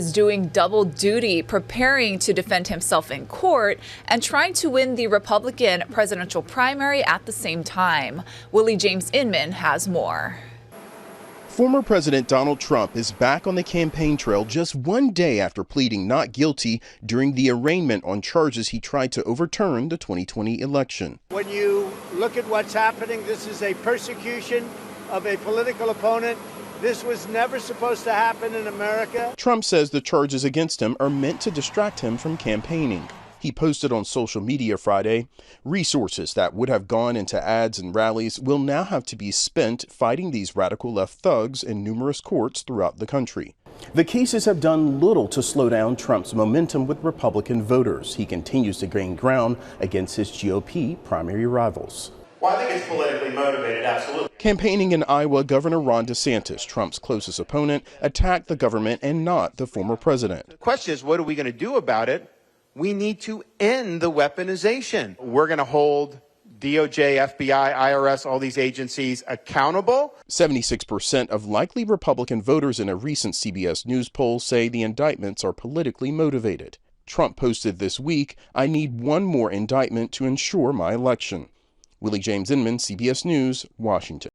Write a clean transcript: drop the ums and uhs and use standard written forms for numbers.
Is doing double duty, preparing to defend himself in court and trying to win the Republican presidential primary at the same time. Willie James Inman has more. Former President Donald Trump is back on the campaign trail just one day after pleading not guilty during the arraignment on charges he tried to overturn the 2020 election. When you look at what's happening, this is a persecution of a political opponent. This was never supposed to happen in America. Trump says the charges against him are meant to distract him from campaigning. He posted on social media Friday, resources that would have gone into ads and rallies will now have to be spent fighting these radical left thugs in numerous courts throughout the country. The cases have done little to slow down Trump's momentum with Republican voters. He continues to gain ground against his GOP primary rivals. Well, I think it's politically motivated, absolutely. Campaigning in Iowa, Governor Ron DeSantis, Trump's closest opponent, attacked the government and not the former president. The question is, what are we going to do about it? We need to end the weaponization. We're going to hold DOJ, FBI, IRS, all these agencies accountable. 76% of likely Republican voters in a recent CBS News poll say the indictments are politically motivated. Trump posted this week, "I need one more indictment to ensure my election." Willie James Inman, CBS News, Washington.